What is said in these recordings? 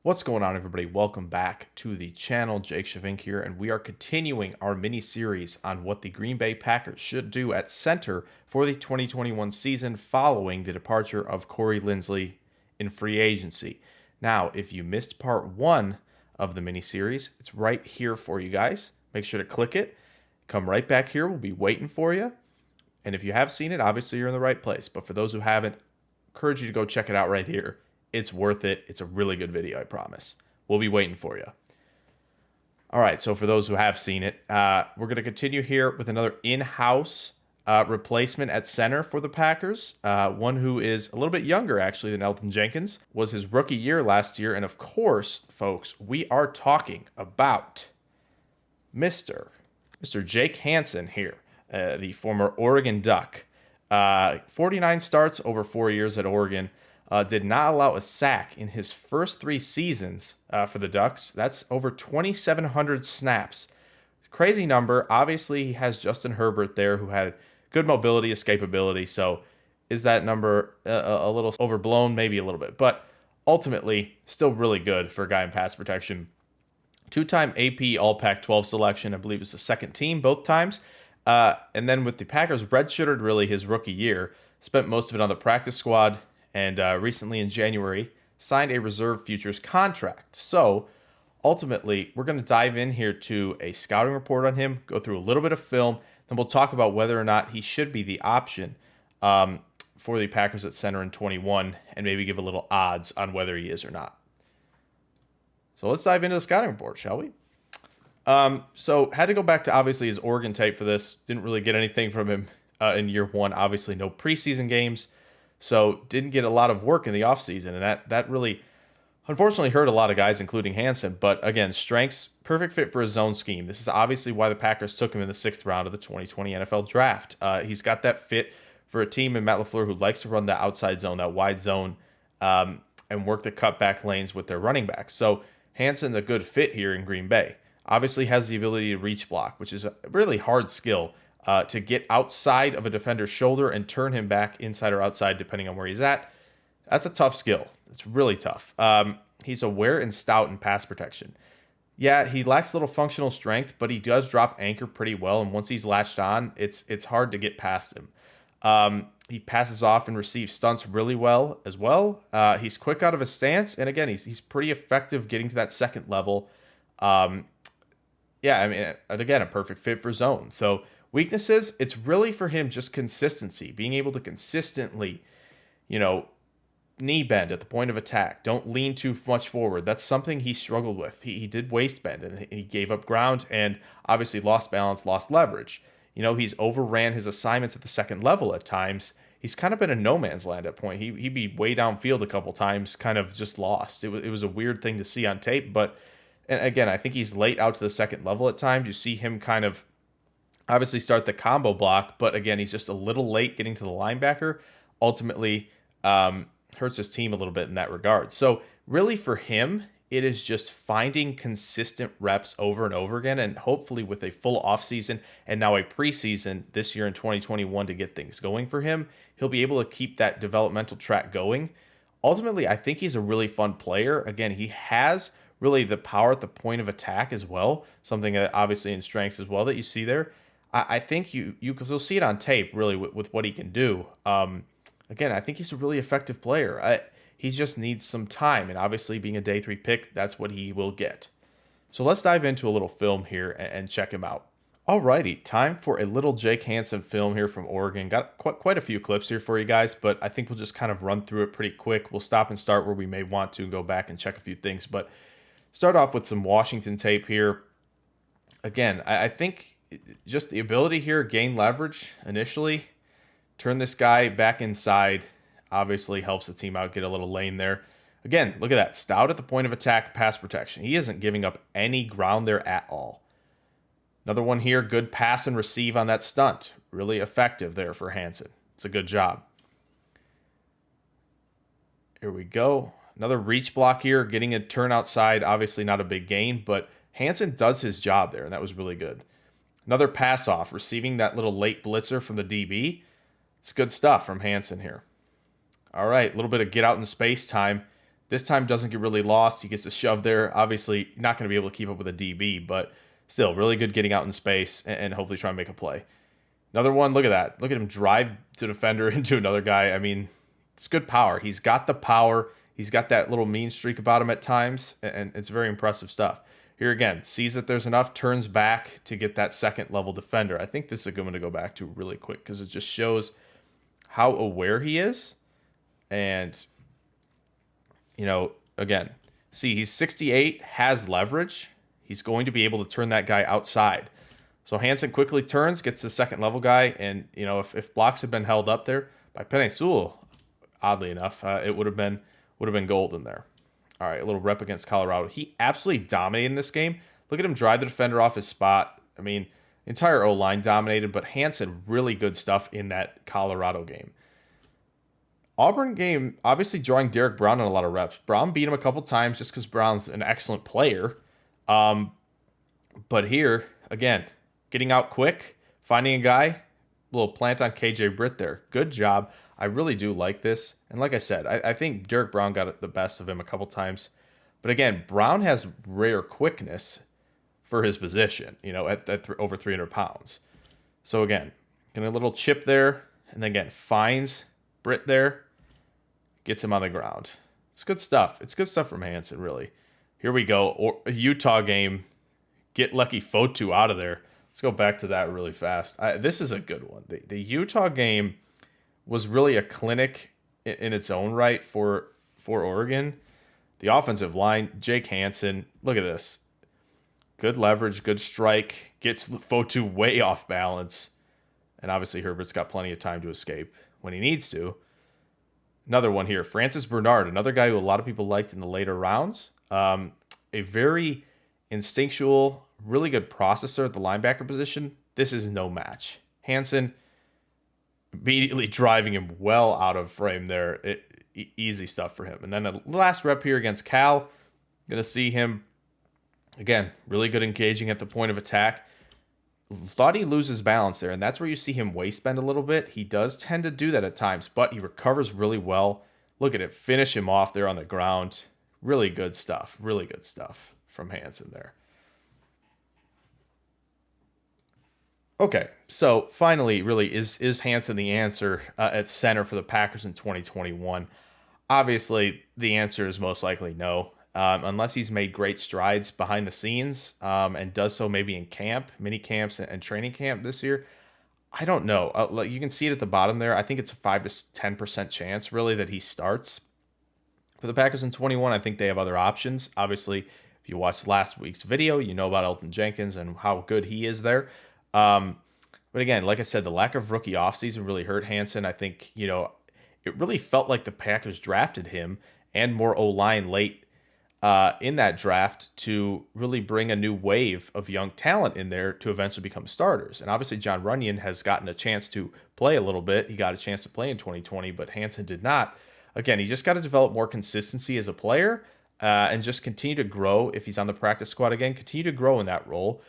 What's going on, everybody? Welcome back to the channel. Jake Shavink here, and we are continuing our mini-series on what the Green Bay Packers should do at center for the 2021 season following the departure of Corey Linsley in free agency. Now, if you missed part one of the mini-series, it's right here for you guys. Make sure to click it. Come right back here. We'll be waiting for you. And if you have seen it, obviously you're in the right place. But for those who haven't, encourage you to go check it out right here. It's worth it. It's a really good video, I promise. We'll be waiting for you. All right, so for those who have seen it, we're going to continue here with another in-house replacement at center for the Packers. One who is a little bit younger, actually, than Elton Jenkins. Was his rookie year last year. And of course, folks, we are talking about Mr. Jake Hanson here, the former Oregon Duck. 49 starts over 4 years at Oregon. Did not allow a sack in his first 3 seasons for the Ducks. That's over 2,700 snaps. Crazy number. Obviously, he has Justin Herbert there, who had good mobility, escapability. So is that number a little overblown? Maybe a little bit. But ultimately, still really good for a guy in pass protection. 2-time AP All Pac-12 selection. I believe it's the second team both times. And then with the Packers, redshirted really his rookie year. Spent most of it on the practice squad. And recently in January, signed a reserve futures contract. So ultimately, we're going to dive in here to a scouting report on him, go through a little bit of film, then we'll talk about whether or not he should be the option for the Packers at center in 21, and maybe give a little odds on whether he is or not. So let's dive into the scouting report, shall we? So had to go back to obviously his Oregon tape for this. Didn't really get anything from him in year one. Obviously, no preseason games. So didn't get a lot of work in the offseason, and that really, unfortunately, hurt a lot of guys, including Hanson. But again, strengths, perfect fit for his zone scheme. This is obviously why the Packers took him in the 6th round of the 2020 NFL Draft. He's got that fit for a team in Matt LaFleur who likes to run that outside zone, that wide zone, and work the cutback lanes with their running backs. So Hanson's a good fit here in Green Bay. Obviously has the ability to reach block, which is a really hard skill. To get outside of a defender's shoulder and turn him back inside or outside, depending on where he's at. That's a tough skill. It's really tough. He's aware and stout in pass protection. Yeah, he lacks a little functional strength, but he does drop anchor pretty well. And once he's latched on, it's hard to get past him. He passes off and receives stunts really well as well. He's quick out of his stance. And again, he's pretty effective getting to that second level. Yeah, I mean, again, a perfect fit for zone. So weaknesses, it's really for him just consistency, being able to consistently, knee bend at the point of attack. Don't lean too much forward. That's something he struggled with. He did waist bend and he gave up ground and obviously lost balance, lost leverage. He's overran his assignments at the second level at times. He's kind of been in no man's land at point. He'd be way downfield a couple times, kind of just lost. It was a weird thing to see on tape, but and again, I think he's late out to the second level at times. You see him kind of obviously start the combo block, but again, he's just a little late getting to the linebacker. Ultimately, hurts his team a little bit in that regard. So really for him, it is just finding consistent reps over and over again, and hopefully with a full offseason and now a preseason this year in 2021 to get things going for him, he'll be able to keep that developmental track going. Ultimately, I think he's a really fun player. Again, he has really the power at the point of attack as well, something that obviously in strengths as well that you see there. I think you'll see it on tape really with what he can do. Again, I think he's a really effective player. He just needs some time, and obviously being a day 3 pick, that's what he will get. So let's dive into a little film here and check him out. Alrighty, time for a little Jake Hanson film here from Oregon. Got quite a few clips here for you guys, but I think we'll just kind of run through it pretty quick. We'll stop and start where we may want to and go back and check a few things, but start off with some Washington tape here. Again, I think just the ability here, gain leverage initially, turn this guy back inside, obviously helps the team out, get a little lane there. Again, look at that. Stout at the point of attack, pass protection. He isn't giving up any ground there at all. Another one here, good pass and receive on that stunt. Really effective there for Hanson. It's a good job. Here we go. Another reach block here, getting a turn outside. Obviously not a big gain, but Hanson does his job there, and that was really good. Another pass off, receiving that little late blitzer from the DB. It's good stuff from Hanson here. All right, a little bit of get out in space time. This time doesn't get really lost. He gets a shove there. Obviously, not going to be able to keep up with a DB, but still really good getting out in space and hopefully try and make a play. Another one, look at that. Look at him drive to defender into another guy. I mean, it's good power. He's got the power. He's got that little mean streak about him at times, and it's very impressive stuff. Here again, sees that there's enough, turns back to get that second level defender. I think this is a good one to go back to really quick because it just shows how aware he is. And, you know, again, see, he's 68, has leverage. He's going to be able to turn that guy outside. So Hanson quickly turns, gets the second level guy, and, you know, if blocks had been held up there by Penei Sewell, oddly enough, it would have been gold in there. All right, a little rep against Colorado. He absolutely dominated in this game. Look at him drive the defender off his spot. I mean, entire O-line dominated, but Hanson, really good stuff in that Colorado game. Auburn game, obviously drawing Derek Brown on a lot of reps. Brown beat him a couple times just because Brown's an excellent player. But here, again, getting out quick, finding a guy, a little plant on KJ Britt there. Good job. I really do like this. And like I said, I think Derek Brown got the best of him a couple times. But again, Brown has rare quickness for his position, you know, at over 300 pounds. So again, getting a little chip there. And then again, finds Britt there. Gets him on the ground. It's good stuff. It's good stuff from Hanson, really. Here we go. A Utah game. Get Lucky Fotu out of there. Let's go back to that really fast. This is a good one. The Utah game was really a clinic in its own right for Oregon. The offensive line, Jake Hanson, look at this. Good leverage, good strike, gets Fotu way off balance. And obviously Herbert's got plenty of time to escape when he needs to. Another one here, Francis Bernard, another guy who a lot of people liked in the later rounds. A very instinctual, really good processor at the linebacker position. This is no match. Hanson immediately driving him well out of frame there. Easy stuff for him. And then the last rep here against Cal. Going to see him, again, really good engaging at the point of attack. Thought he loses balance there, and that's where you see him waist bend a little bit. He does tend to do that at times, but he recovers really well. Look at it. Finish him off there on the ground. Really good stuff. Really good stuff from Hanson there. Okay, so finally, really, is Hanson the answer at center for the Packers in 2021? Obviously, the answer is most likely no, unless he's made great strides behind the scenes and does so maybe in camp, mini camps, and training camp this year. I don't know. You can see it at the bottom there. I think it's a 5 to 10% chance, really, that he starts for the Packers in 21. I think they have other options. Obviously, if you watched last week's video, you know about Elgton Jenkins and how good he is there. But again, like I said, the lack of rookie offseason really hurt Hanson. I think, you know, it really felt like the Packers drafted him and more O-line late in that draft to really bring a new wave of young talent in there to eventually become starters. And obviously John Runyon has gotten a chance to play a little bit. He got a chance to play in 2020, but Hanson did not. Again, he just got to develop more consistency as a player and just continue to grow. If he's on the practice squad again, continue to grow in that role.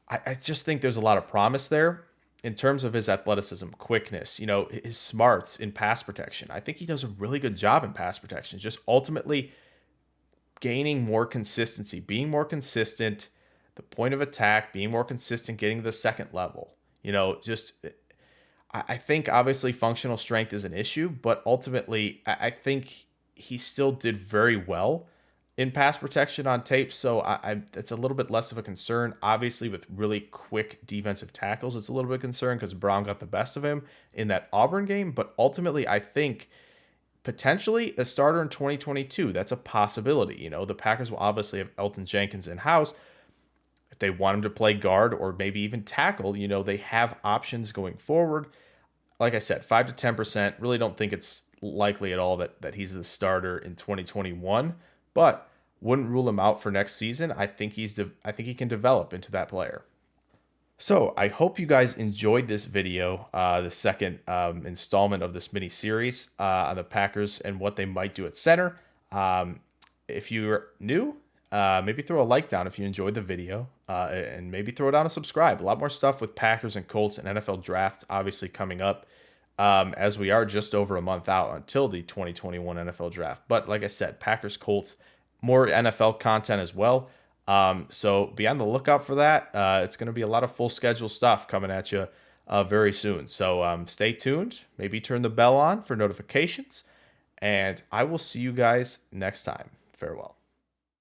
I just think there's a lot of promise there in terms of his athleticism, quickness, you know, his smarts in pass protection. I think he does a really good job in pass protection, just ultimately gaining more consistency, being more consistent, the point of attack, being more consistent, getting to the second level. You know, just I think obviously functional strength is an issue, but ultimately I think he still did very well in pass protection on tape, so it's a little bit less of a concern. Obviously, with really quick defensive tackles, it's a little bit of concern because Brown got the best of him in that Auburn game. But ultimately, I think potentially a starter in 2022, that's a possibility. You know, the Packers will obviously have Elgton Jenkins in-house. If they want him to play guard or maybe even tackle, you know, they have options going forward. Like I said, 5 to 10%. Really don't think it's likely at all that he's the starter in 2021. But wouldn't rule him out for next season. I think he can develop into that player. So I hope you guys enjoyed this video, the second installment of this mini series on the Packers and what they might do at center. If you're new, maybe throw a like down if you enjoyed the video, and maybe throw down a subscribe. A lot more stuff with Packers and Colts and NFL draft obviously coming up as we are just over a month out until the 2021 NFL draft. But like I said, Packers Colts, more NFL content as well. So be on the lookout for that. It's going to be a lot of full schedule stuff coming at you very soon. So stay tuned. Maybe turn the bell on for notifications. And I will see you guys next time. Farewell.